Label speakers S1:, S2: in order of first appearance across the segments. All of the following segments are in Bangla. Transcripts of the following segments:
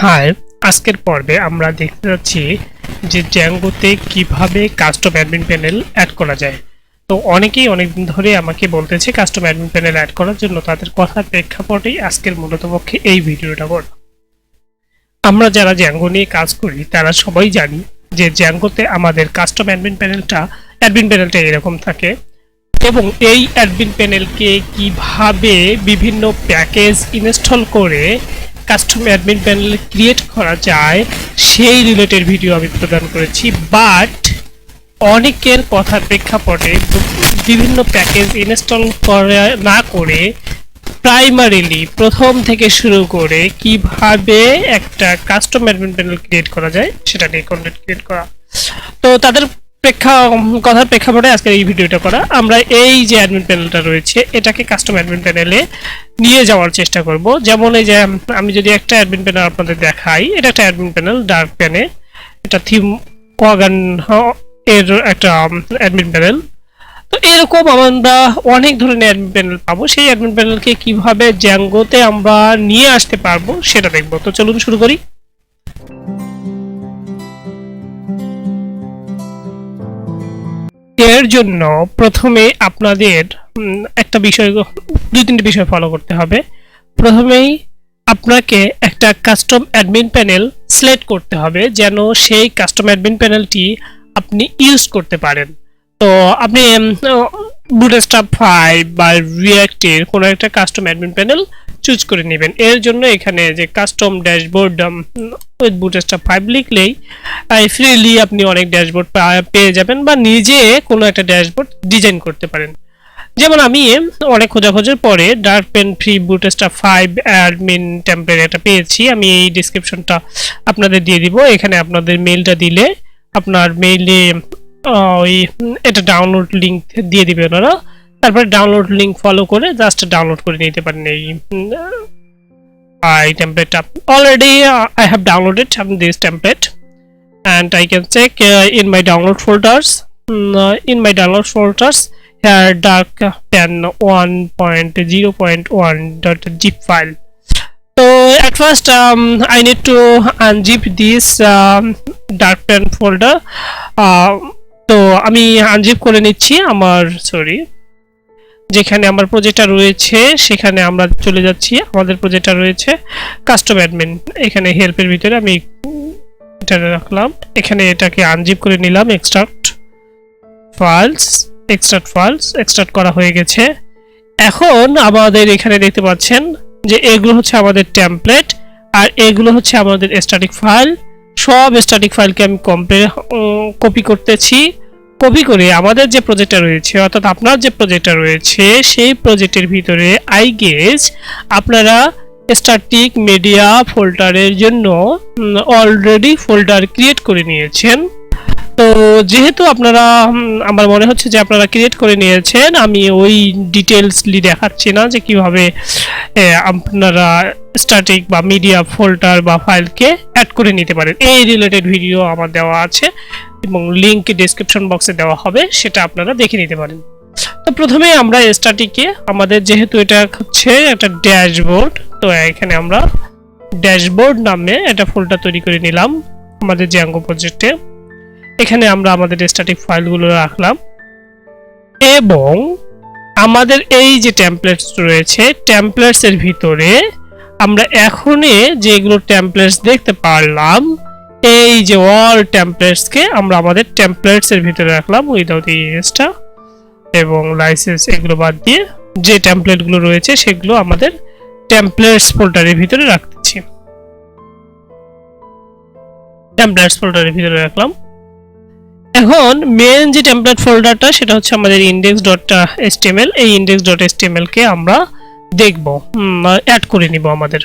S1: হাই, আজকের পর্বে আমরা দেখতে যাচ্ছি যে জ্যাঙ্গোতে কিভাবে কাস্টম অ্যাডমিন প্যানেল অ্যাড করা যায়। তো অনেকেই অনেকদিন ধরে আমাকে বলতেছে কাস্টম অ্যাডমিন প্যানেল অ্যাড করার জন্য, তাদের কথার প্রেক্ষাপটেই আজকের মূলত পক্ষে এই ভিডিওটা করা। আমরা যারা জ্যাঙ্গো নিয়ে কাজ করি তারা সবাই জানি যে জ্যাঙ্গোতে আমাদের কাস্টম অ্যাডমিন প্যানেলটা এরকম থাকে, এবং এই অ্যাডমিন প্যানেলকে কিভাবে বিভিন্ন প্যাকেজ ইনস্টল করে কাস্টম অ্যাডমিন প্যানেল ক্রিয়েট করা যায় সেই রিলেটেড ভিডিও আমি প্রদান করেছি। বাট অনেকের কথার প্রেক্ষাপটে বিভিন্ন প্যাকেজ ইনস্টল করা না করে প্রাইমারিলি প্রথম থেকে শুরু করে কিভাবে একটা কাস্টম অ্যাডমিন প্যানেল ক্রিয়েট করা যায় সেটা নিয়ে কন্টেন্ট ক্রিয়েট করা। তো তাদের কথার প্রেক্ষাপটে আজকের এই ভিডিওটা করা। আমরা এই যে অ্যাডমিন প্যানেলটা রয়েছে এটাকে কাস্টম অ্যাডমিন প্যানেলে নিয়ে যাওয়ার চেষ্টা করব। যেমন এই যে আমি যদি একটা অ্যাডমিন প্যানেল আপনাদের দেখাই, এটা একটা অ্যাডমিন প্যানেল ডার্ক প্যানে, এটা থিম ওয়াগান এর একটা অ্যাডমিন প্যানেল। তো এরকম আমরা অনেক ধরনের অ্যাডমিন প্যানেল পাবো। সেই অ্যাডমিন প্যানেলকে কিভাবে জ্যাঙ্গোতে আমরা নিয়ে আসতে পারবো সেটা দেখবো। তো চলুন শুরু করি। এর জন্য প্রথমে আপনাদের একটা বিষয়, দুই তিনটি বিষয় ফলো করতে হবে। প্রথমেই আপনাকে একটা কাস্টম অ্যাডমিন প্যানেল সিলেক্ট করতে হবে যেন সেই কাস্টম অ্যাডমিন প্যানেলটি আপনি ইউজ করতে পারেন। তো আপনি বুটস্ট্র্যাপ 5 বা রিঅ্যাক্টের কোনো একটা কাস্টম অ্যাডমিন প্যানেল চুজ করে নেবেন। এর জন্য এখানে যে কাস্টম ড্যাশবোর্ড উইথ বুটস্ট্র্যাপ 5 লিখলেই ফ্রিলি আপনি অনেক ড্যাশবোর্ড পেয়ে যাবেন, বা নিজে কোনো একটা ড্যাশবোর্ড ডিজাইন করতে পারেন। যেমন আমি অনেক খোঁজাখোঁজের পরে dark pan free bootstrap 5 admin template একটা পেয়েছি। আমি এই ডেসক্রিপশনটা আপনাদের দিয়ে দিব। এখানে আপনাদের মেইলটা দিলে আপনার মেইলে ওই এটা ডাউনলোড লিঙ্ক দিয়ে দিবে ওনারা। তারপরে ডাউনলোড লিঙ্ক ফলো করে জাস্ট ডাউনলোড করে নিতে পারেন এই টেমপ্লেটটা। Already I have downloaded this template and I can check in my download folders. Here dark pen 1.0.1.zip file. So at first I need to unzip this dark pen folder. তো আমি আনজিপ করে নিচ্ছি আমার যেখানে আমার প্রজেক্টটা রয়েছে সেখানে আমরা চলে যাচ্ছি। আমাদের প্রজেক্টটা রয়েছে কাস্টম অ্যাডমিন। এখানে হেল্পের ভিতরে আমি এটা রাখলাম, এখানে এটাকে আনজিপ করে নিলাম। এক্সট্রাক্ট ফাইলস করা হয়ে গেছে। এখন আমাদের এখানে দেখতে পাচ্ছেন যে এগুলো হচ্ছে আমাদের টেমপ্লেট আর এগুলো হচ্ছে আমাদের স্ট্যাটিক ফাইল। সব স্ট্যাটিক ফাইলকে আমি কপি করতেছি। কপি করে আমাদের যে প্রজেক্টটা রয়েছে, অর্থাৎ আপনার যে প্রজেক্টটা রয়েছে সেই প্রজেক্টের ভিতরে আই গেস আপনারা স্ট্যাটিক মিডিয়া ফোল্ডারের জন্য অলরেডি ফোল্ডার ক্রিয়েট করে নিয়েছেন। তো যেহেতু আপনারা, আমার মনে হচ্ছে যে আপনারা ক্রিয়েট করে নিয়েছেন, আমি ওই ডিটেলসলি দেখাচ্ছি না যে কিভাবে আপনারা স্ট্যাটিক বা মিডিয়া ফোল্ডার বা ফাইলকে অ্যাড করে নিতে পারেন। এই রিলেটেড ভিডিও আমার দেওয়া আছে এবং লিঙ্ক ডেসক্রিপশন বক্সে দেওয়া হবে, সেটা আপনারা দেখে নিতে পারেন। তো প্রথমে আমরা স্ট্যাটিকে আমাদের, যেহেতু এটা হচ্ছে একটা ড্যাশবোর্ড, তো এখানে আমরা ড্যাশবোর্ড নামে একটা ফোল্ডার তৈরি করে নিলাম আমাদের জ্যাঙ্গো প্রজেক্টে। এখানে আমরা আমাদের স্ট্যাটিক ফাইলগুলো রাখলাম এবং আমাদের এই যে টেমপ্লেটস রয়েছে টেমপ্লেটস এর ভিতরে আমরা এখনই যেগুলো টেমপ্লেটস দেখতে পারলাম, এই যে অল টেমপ্লেটসকে আমরা আমাদের টেমপ্লেটস এর ভিতরে রাখলাম উইদাউট ইএসটা এবং লাইসেন্স এগুলো বাদ দিয়ে যে টেমপ্লেটগুলো রয়েছে সেগুলো আমাদের টেমপ্লেটস ফোল্ডারের ভিতরে রাখতেছি। টেমপ্লেটস ফোল্ডারের ভিতরে রাখলাম। এখন মেন যে টেমপ্লেট ফোল্ডারটা সেটা হচ্ছে আমাদের index.html। এই index.html কে আমরা দেখব, অ্যাড করে নিব আমাদের।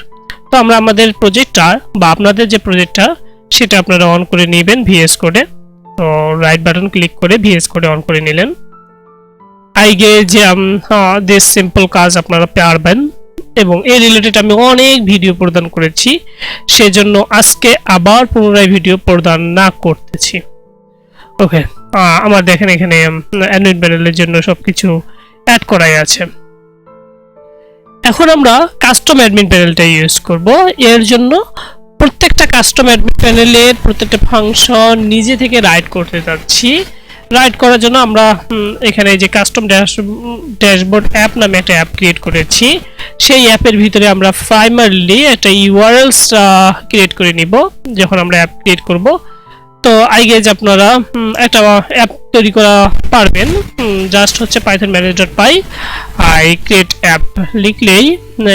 S1: তো আমরা আমাদের প্রজেক্টটা বা আপনাদের যে প্রজেক্টটা সেটা আপনারা অন করে নেবেন ভিএস কোডে। তো রাইট বাটন ক্লিক করে ভিএস কোডে অন করে নিলেন। আই গেস যে দিস সিম্পল কাজ আপনারা পারবেন এবং এই রিলেটেড আমি অনেক ভিডিও প্রদান করেছি, সেজন্য আজকে আবার পুনরায় ভিডিও প্রদান না করতেছি। ওকে, আমার দেখেন এখানে অ্যাডমিন প্যানেলের জন্য সবকিছু অ্যাড করাই আছে। এখন আমরা কাস্টম অ্যাডমিন প্যানেলটা ইউজ করব। এর জন্য প্রত্যেকটা কাস্টম অ্যাডমিন প্যানেলের প্রত্যেকটা ফাংশন নিজে থেকে রাইট করতে যাচ্ছি। রাইট করার জন্য আমরা এখানে যে কাস্টম ড্যাশবোর্ড অ্যাপ নামে একটা অ্যাপ ক্রিয়েট করেছি। সেই অ্যাপের ভিতরে আমরা প্রাইমারলি একটা ইউআরএলস ক্রিয়েট করে নিব যখন আমরা অ্যাপ ক্রিয়েট করব। তো আই গেস আপনারা একটা অ্যাপ তৈরি করা পারবেন। জাস্ট হচ্ছে python-manage.py আই ক্রিয়েট অ্যাপ লিখলেই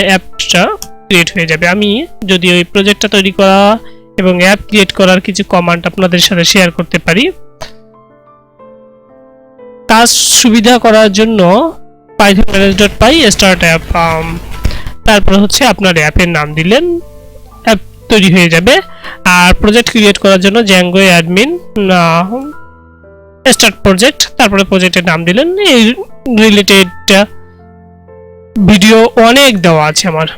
S1: অ্যাপটা ক্রিয়েট হয়ে যাবে। আমি যদি ওই প্রজেক্টটা তৈরি করা এবং অ্যাপ ক্রিয়েট করার কিছু কমান্ড আপনাদের সাথে শেয়ার করতে পারি। কাজ সুবিধা করার জন্য python-manage.py স্টার্ট অ্যাপ, তারপর হচ্ছে আপনার অ্যাপের নাম দিলেন, অ্যাপ তৈরি হয়ে যাবে। আর প্রজেক্ট ক্রিয়েট করার জন্য Django Admin স্টার্ট প্রজেক্ট, তারপরে প্রজেক্টের নাম দিলেন। এই রিলেটেড ভিডিও অনেক দেওয়া আছে আমার।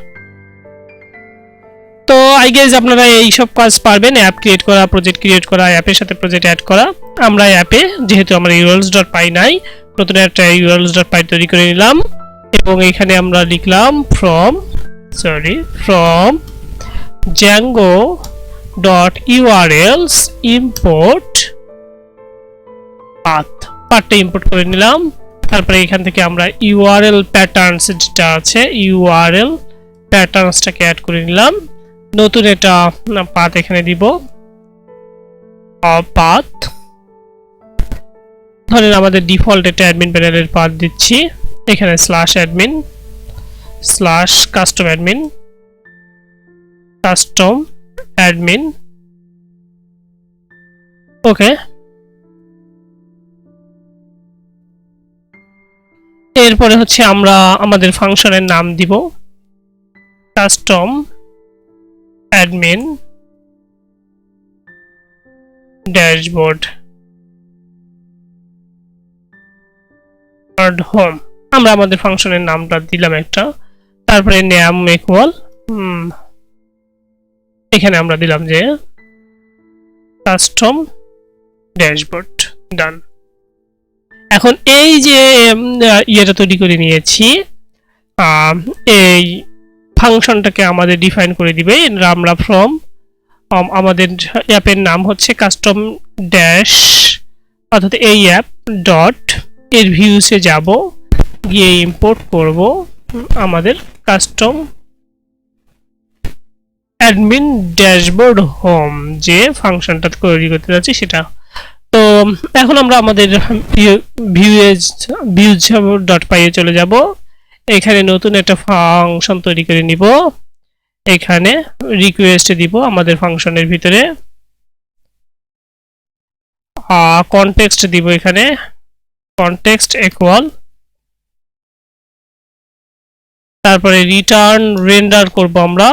S1: তো আই গেস আপনারা এই সব কাজ পারবেন, অ্যাপ ক্রিয়েট করা, প্রজেক্ট ক্রিয়েট করা, অ্যাপের সাথে প্রজেক্ট অ্যাড করা। আমরা অ্যাপে যেহেতু আমরা urls.py নাই, নতুন একটা urls.py তৈরি করে নিলাম এবং এখানে আমরা লিখলাম from Django.urls import পাথটা ইম্পোর্ট করে নিলাম। তারপরে এখান থেকে আমরা URL প্যাটার্নস যেটা আছে URL প্যাটার্নসটাকে অ্যাড করে নিলাম। নতুন একটা পাথ এখানে দিব, পাথ ধরেন আমাদের ডিফল্ট একটা অ্যাডমিন প্যানেলের পাথ দিচ্ছি। এখানে /admin /custom admin ওকে। এরপরে হচ্ছে আমরা আমাদের ফাংশনের নাম দিব custom admin dashboard home। আমরা আমাদের ফাংশনের নামটা দিলাম একটা, তারপরে নেম ইকুয়াল এখানে আমরা দিলাম যে কাস্টম ড্যাশবোর্ড, ডান। এখন এই যে ইয়েটা তৈরি করে নিয়েছি, এই ফাংশনটাকে আমাদের ডিফাইন করে দিবে। আমরা ফ্রম আমাদের অ্যাপের নাম হচ্ছে কাস্টম ড্যাশ অর্থাৎ এই অ্যাপ ডট এর ভিউসে যাব, গিয়ে ইম্পোর্ট করব আমাদের কাস্টম অ্যাডমিন ড্যাশবোর্ড হোম যে ফাংশনটা তৈরি করতে যাচ্ছি সেটা। তো এখন আমরা আমাদের views.py এ চলে যাব। এখানে নতুন একটা ফাংশন তৈরি করে নিব, এখানে রিকোয়েস্ট দিব আমাদের ফাংশনের ভিতরে, কনটেক্সট দিব, এখানে কনটেক্সট ইকুয়াল, তারপরে রিটার্ন রেন্ডার করব আমরা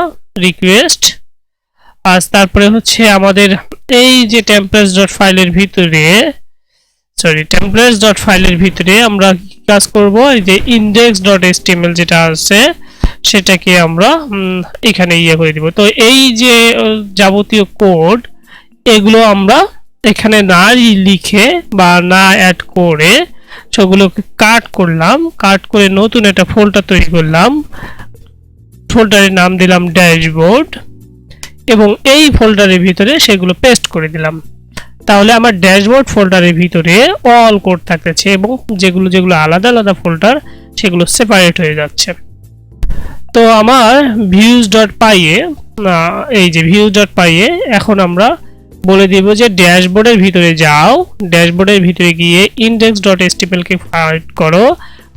S1: রিকোয়েস্ট। আর তারপরে হচ্ছে আমাদের এই যে templates.file এর ভিতরে আমরা কাজ করব এই যে index.html যেটা আছে সেটাকে আমরা এখানে ইয়ে করে দিব। তো এই যে যাবতীয় কোড এগুলো আমরা এখানে না লিখে বা না অ্যাড করে সেগুলোকে কাট করলাম, কাট করে নতুন একটা ফোল্ডার তৈরি করলাম, ফোল্ডারের নাম দিলাম ড্যাশবোর্ড এবং এই ফোল্ডারের ভিতরে সেগুলো পেস্ট করে দিলাম। তাহলে আমার ড্যাশবোর্ড ফোল্ডারের ভিতরে অল কোড থাকতেছে এবং যেগুলো যেগুলো আলাদা আলাদা ফোল্ডার সেগুলো সেপারেট হয়ে যাচ্ছে। তো আমার views.py এ এই যে views.py এ এখন আমরা বলে দিব যে ড্যাশবোর্ডের ভিতরে যাও, ড্যাশবোর্ডের ভিতরে গিয়ে index.html কে ফাইন্ড করো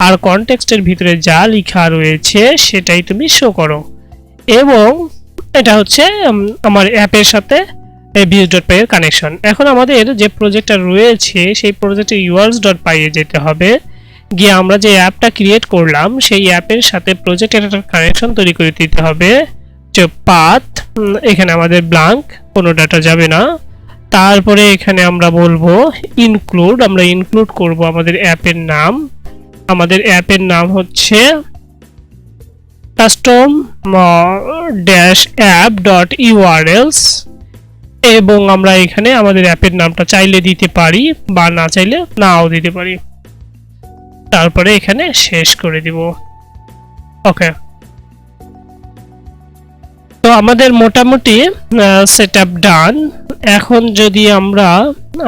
S1: আর কনটেক্সটের ভিতরে যা লেখা রয়েছে সেটাই তুমি শো করো। এবং এটা হচ্ছে আমার অ্যাপের সাথে views.py এর কানেকশন। এখন আমাদের যে প্রজেক্টটা রয়েছে সেই প্রজেক্টের urls.py এ যেতে হবে, গিয়ে আমরা যে অ্যাপটা ক্রিয়েট করলাম সেই অ্যাপের সাথে প্রজেক্টের একটা কানেকশন তৈরি করে দিতে হবে। যে পাথ এখানে আমাদের ব্ল্যাঙ্ক, কোনো ডাটা যাবে না। তারপরে এখানে আমরা বলবো ইনক্লুড, আমরা ইনক্লুড করব আমাদের অ্যাপের নাম। আমাদের অ্যাপের নাম হচ্ছে custom-app.urls এবং আমরা এখানে আমাদের অ্যাপের নামটা চাইলে দিতে পারি বা না চাইলে নাও দিতে পারি। তারপরে এখানে শেষ করে দিব। ওকে, তো আমাদের মোটামুটি সেটআপ ডান। এখন যদি আমরা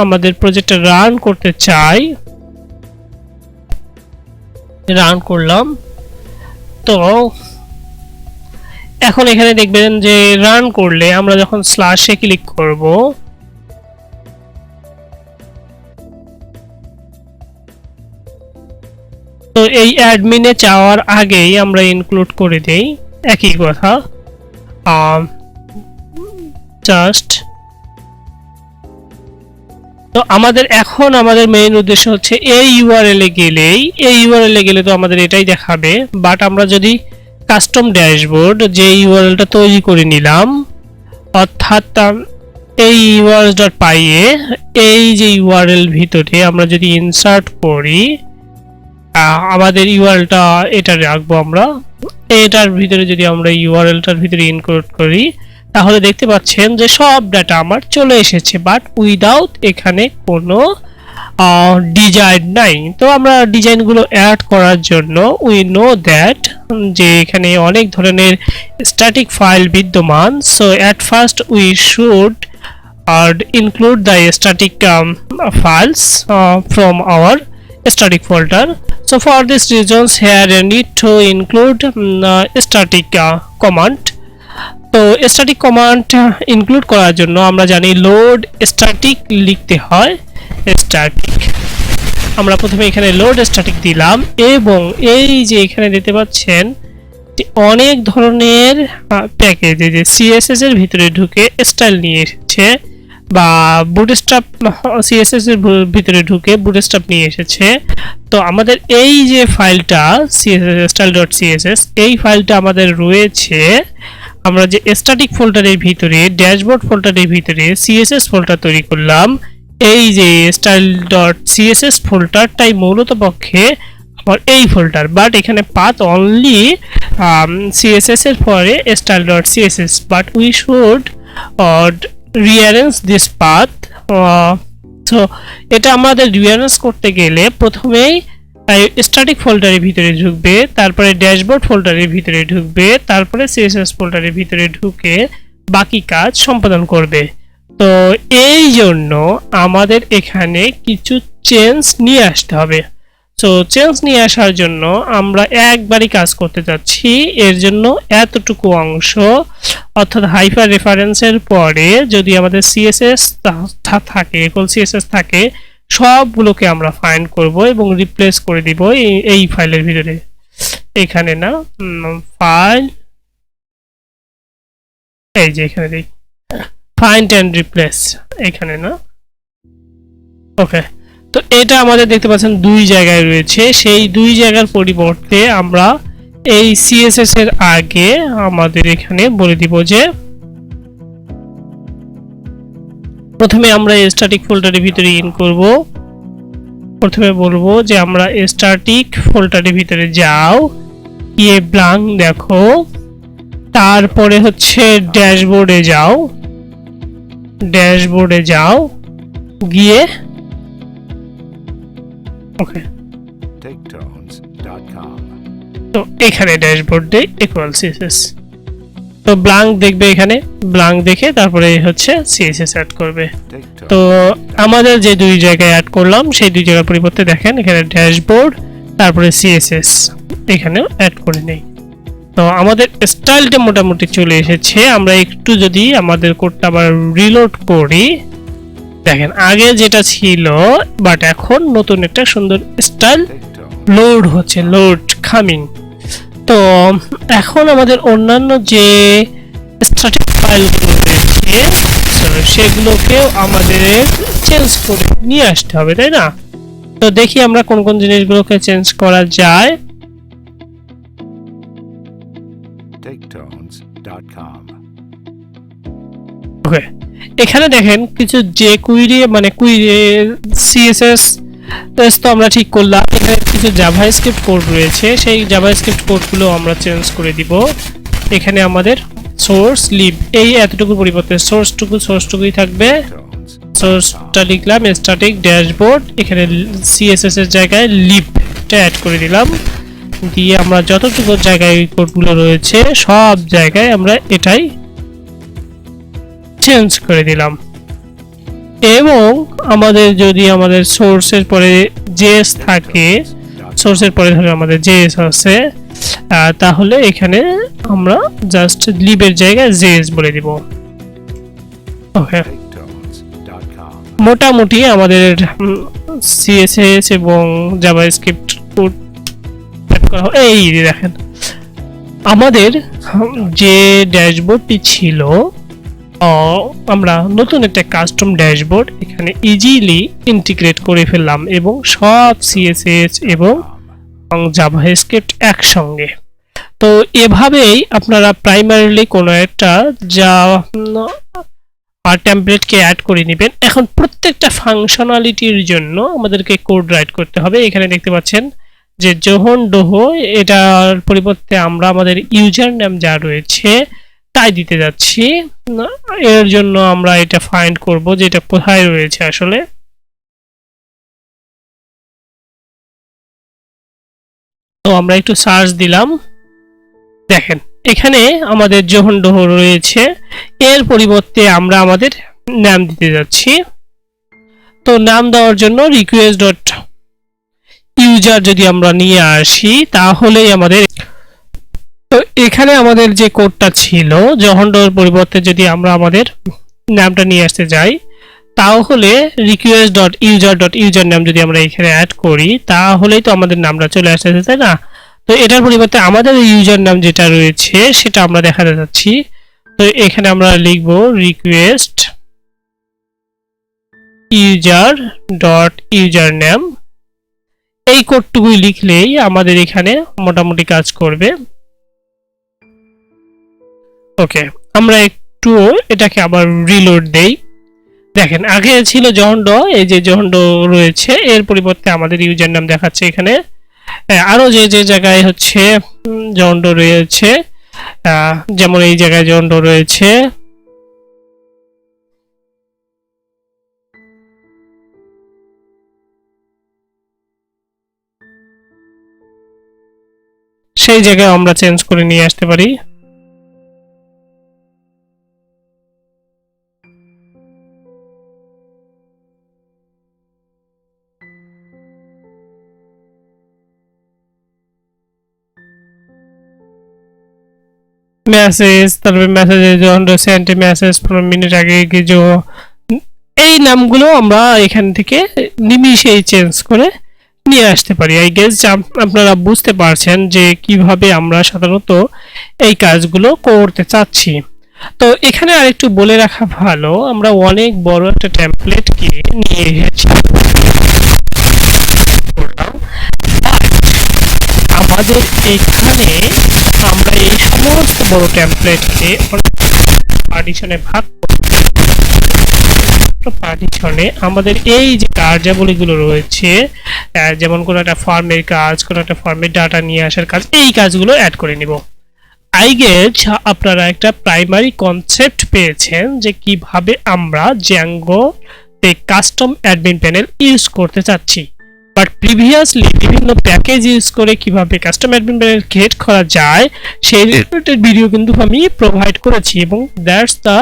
S1: আমাদের প্রজেক্টটা রান করতে চাই, রান করলাম, তো এখন এখানে দেখবেন যে রান করলে আমরা যখন স্ল্যাশে ক্লিক করব, তো এই অ্যাডমিনে যাওয়ার আগেই আমরা ইনক্লুড করে দেই একই কথা, জাস্ট। তো আমাদের এখন আমাদের মেইন উদ্দেশ্য হচ্ছে এই ইউআরএল এ গেলে তো আমাদের এটাই দেখাবে, বাট আমরা যদি কাস্টম ড্যাশবোর্ড যে ইউআরএলটা তৈরি করে নিলাম, অর্থাৎ এই urls.py এ এই যে ইউআরএল ভিতরে আমরা যদি ইনসার্ট করি, আমাদের ইউআরএলটা এটা রাখবো আমরা, এটার ভিতরে যদি আমরা ইউআরএলটার ভিতরে ইনক্লুড করি, তাহলে দেখতে পাচ্ছেন যে সব ডাটা আমার চলে এসেছে, বাট উইদাউট এখানে কোনো ডিজাইন নাই। তো আমরা ডিজাইনগুলো অ্যাড করার জন্য উই নো দ্যাট যে এখানে অনেক ধরনের স্ট্যাটিক ফাইল বিদ্যমান। So at first we should include the static files from our static folder. So for this reasons here I need to include static command. তো স্ট্যাটিক কমান্ড ইনক্লুড করার জন্য আমরা জানি লোড স্ট্যাটিক লিখতে হয়, স্ট্যাটিক। আমরা প্রথমে এখানে লোড স্ট্যাটিক দিলাম, এবং এই যে এখানে দেখতে পাচ্ছেন যে অনেক ধরনের প্যাকেজ যে সিএসএস এর ভিতরে ঢুকে স্টাইল নিয়ে এসেছে, বা বুটস্ট্র্যাপ সিএসএস এর ভিতরে ঢুকে বুটস্ট্র্যাপ নিয়ে এসেছে। তো আমাদের এই যে ফাইলটা style.css, এই ফাইলটা আমাদের রয়েছে, আমরা যে স্ট্যাটিক ফোল্ডারের ভিতরে ড্যাশবোর্ড ফোল্ডারের ভিতরে সিএসএস ফোল্ডার তৈরি করলাম, এই যে style.css ফোল্ডারটাই মূলত পক্ষে আমার এই ফোল্ডার, বাট এখানে পাথ অনলি সিএসএস এর পরে style.css, but we should rearrange this path. So এটা আমাদের রিঅ্যারেঞ্জ করতে গেলে প্রথমেই স্ট্যাটিক ফোল্ডারের ভিতরে ঢুকবে, তারপরে ড্যাশবোর্ড ফোল্ডারের ভিতরে ঢুকবে, তারপরে সিএসএস ফোল্ডারের ভিতরে ঢুকে বাকি কাজ সম্পাদন করবে। তো এই জন্য আমাদের এখানে কিছু চেঞ্জ নিয়ে আসতে হবে। সো চেঞ্জ নিয়ে আসার জন্য আমরা একবারই কাজ করতে যাচ্ছি। এর জন্য এতটুকু অংশ, অর্থাৎ হাইপার রেফারেন্সের পরে যদি আমাদের সিএসএস থাকে, কোন সিএসএস থাকে, সবগুলোকে আমরা ফাইন্ড করব এবং রিপ্লেস করে দিব এই ফাইলের ভিতরে। এখানে না, ফাইল, এই যে এখানে দেখি ফাইন্ড এন্ড রিপ্লেস, এখানে না, ওকে। তো এটা আমাদের দেখতে পাচ্ছেন দুই জায়গায় রয়েছে, সেই দুই জায়গার পরিবর্তে আমরা এই সিএসএস এর আগে আমাদের এখানে বলে দিব যে প্রথমে আমরা স্ট্যাটিক ফোল্ডারের ভিতরে ইন করব। প্রথমে বলবো যে আমরা স্ট্যাটিক ফোল্ডারের ভিতরে যাও, গিয়ে ব্ল্যাঙ্ক দেখো, তারপরে হচ্ছে ড্যাশবোর্ডে যাও, ড্যাশবোর্ডে যাও, গিয়ে ওকে, তো এখানে ড্যাশবোর্ডে ইকুয়াল সিএসএস, তো ব্ল্যাঙ্ক দেখবে, এখানে ব্ল্যাঙ্ক দেখে তারপরে হচ্ছে সিএসএস অ্যাড করবে। তো আমাদের যে দুই জায়গায় অ্যাড করলাম সেই দুই জায়গার পরিবর্তে দেখেন এখানে ড্যাশবোর্ড তারপরে সিএসএস এখানেও অ্যাড করে নেই। তো আমাদের স্টাইলটা মোটামুটি চলে এসেছে। আমরা একটু যদি আমাদের কোডটা আবার রিলোড করি, দেখেন আগে যেটা ছিল বাট এখন নতুন একটা সুন্দর স্টাইল লোড হচ্ছে, লোড কামিং। তো এখন আমাদের অন্যান্য যে স্ট্যাটিক ফাইলগুলো রয়েছে সেগুলোকেও আমাদের চেঞ্জ করে নিয়ে আসতে হবে, তাই না? তো দেখি আমরা কোন কোন জিনিসগুলোকে চেঞ্জ করা যায়। ওকে, এখানে দেখেন কিছু যে কুইরি মানে কুইরি সিএসএস তো আমরা ঠিক করলাম। এখানে কিছু জাভাস্ক্রিপ্ট কোড রয়েছে, সেই জাভাস্ক্রিপ্ট কোডগুলো আমরা চেঞ্জ করে দিব। এখানে আমাদের সোর্স লিব এই এতটুকু পরিবর্তে সোর্সটুকুই থাকবে। সোর্সটা লিখলাম স্ট্যাটিক ড্যাশবোর্ড, এখানে সিএসএস এর জায়গায় লিবটা অ্যাড করে দিলাম, দিয়ে আমরা যতটুকু জায়গায় কোডগুলো রয়েছে সব জায়গায় আমরা এটাই চেঞ্জ করে দিলাম। এবং আমাদের যদি আমাদের সোর্সের পরে জেএস থাকে, সোর্সের পরে ধরে আমাদের জেএস আছে, তাহলে এখানে আমরা জাস্ট লিভের জায়গায় জেএস বলে দিব। ওকে, মোটামুটি আমাদের সিএসএস এবং জাভাস্ক্রিপ্ট কোড অ্যাড করা হয়। এই দেখেন আমাদের যে ড্যাশবোর্ডটি ছিল, আমরা নতুন একটা কাস্টম ড্যাশবোর্ড এখানে ইজিলি ইন্টিগ্রেট করে ফেললাম এবং সব সিএসএস এবং জাভাস্ক্রিপ্ট একসঙ্গে। তো এভাবেই আপনারা প্রাইমারিলি কোনো একটা টেমপ্লেটকে অ্যাড করে নেবেন। এখন প্রত্যেকটা ফাংশনালিটির জন্য আমাদেরকে কোড রাইট করতে হবে। এখানে দেখতে পাচ্ছেন যে জোহন ডোহো, এটার পরিবর্তে আমরা আমাদের ইউজার নেম যা রয়েছে তাই দিতে যাচ্ছি। এর জন্য আমরা এটা ফাইন্ড করব যে এটা কোথায় রয়েছে আসলে। তো আমরা একটু সার্চ দিলাম, দেখেন এখানে আমাদের জোহন ডোহো রয়েছে। এর পরিবর্তে আমরা আমাদের নাম দিতে যাচ্ছি। তো নাম দেওয়ার জন্য রিকোয়েস্ট ডট ইউজার যদি আমরা নিয়ে আসি তাহলেই আমাদের, তো এখানে আমাদের যে কোডটা ছিল জোহন ডোহোর পরিবর্তে যদি আমরা আমাদের নামটা নিয়ে আসতে যাই, তাহলে রিকোয়েস্ট ডট ইউজার নাম যদি আমরা এখানে অ্যাড করি তাহলেই তো আমাদের নামটা চলে আসতেছে, তাই না? তো এটার পরিবর্তে আমাদের ইউজার নাম যেটা রয়েছে সেটা আমরা দেখাতে যাচ্ছি। তো এখানে আমরা লিখব request user dot user name. এই কোডটুকুই লিখলেই আমাদের এখানে মোটামুটি কাজ করবে। ওকে, আমরা একটু এটাকে আবার রিলোড দেই। দেখেন আগে ছিল জোহন ডোহো, এই যে জোহন ডোহো রয়েছে, এর পরিবর্তে আমাদের ইউজার নাম দেখাচ্ছে এখানে। আরো যে যে জায়গায় হচ্ছে জোহন ডোহো রয়েছে, যেমন এই জায়গায় জোহন ডোহো রয়েছে, সেই জায়গায় আমরা চেঞ্জ করে নিয়ে আসতে পারি। মেসেজ, তারপরে মেসেজে যখন সেন্ড মেসেজ 15 মিনিট আগে কিছু, এই নামগুলো আমরা এখান থেকে নিমিশেই চেঞ্জ করে নিয়ে আসতে পারি। আই গেস আপনারা বুঝতে পারছেন যে কিভাবে আমরা সাধারণত এই কাজগুলো করতে চাচ্ছি। তো এখানে আরেকটু বলে রাখা ভালো, আমরা অনেক বড় একটা টেমপ্লেটকে নিয়ে এসেছি, আমাদের এখানে আমরা এই সমস্ত বড় টেমপ্লেটকে পার্টিশনে ভাগ করতে, পার্টিশনে আমাদের এই যে কার্যাবলীগুলো রয়েছে, যেমন কোনো একটা ফর্মের কাজ, কোনো একটা ফর্মের ডাটা নিয়ে আসার কাজ, এই কাজগুলো অ্যাড করে নিব। আই গেস আপনারা একটা প্রাইমারি কনসেপ্ট পেয়েছেন যে কিভাবে আমরা জ্যাঙ্গো তে কাস্টম অ্যাডমিন প্যানেল ইউজ করতে চাচ্ছি। বাট প্রিভিয়াসলি বিভিন্ন প্যাকেজ ইউজ করে কিভাবে কাস্টম অ্যাডমিন প্যানেল ক্রিয়েট করা যায় সেই রিলেটেড ভিডিও কিন্তু আমি প্রোভাইড করেছি, এবং that's the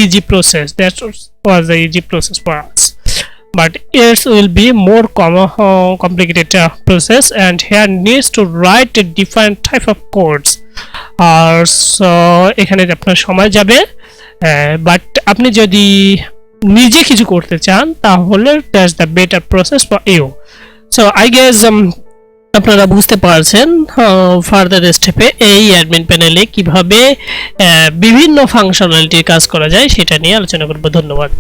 S1: easy process. That was the easy process for us. But it will be more complicated process, and here needs to write a different type of codes. So এখানে আপনার সময় যাবে, বাট আপনি যদি নিজে কিছু করতে চান তাহলে that's the better process for you. So I guess আপনারা বুঝতে পারছেন ফার্দার স্টেপে এই অ্যাডমিন প্যানেলে কিভাবে বিভিন্ন ফাংশনালিটির কাজ করা যায় সেটা নিয়ে আলোচনা করব। ধন্যবাদ।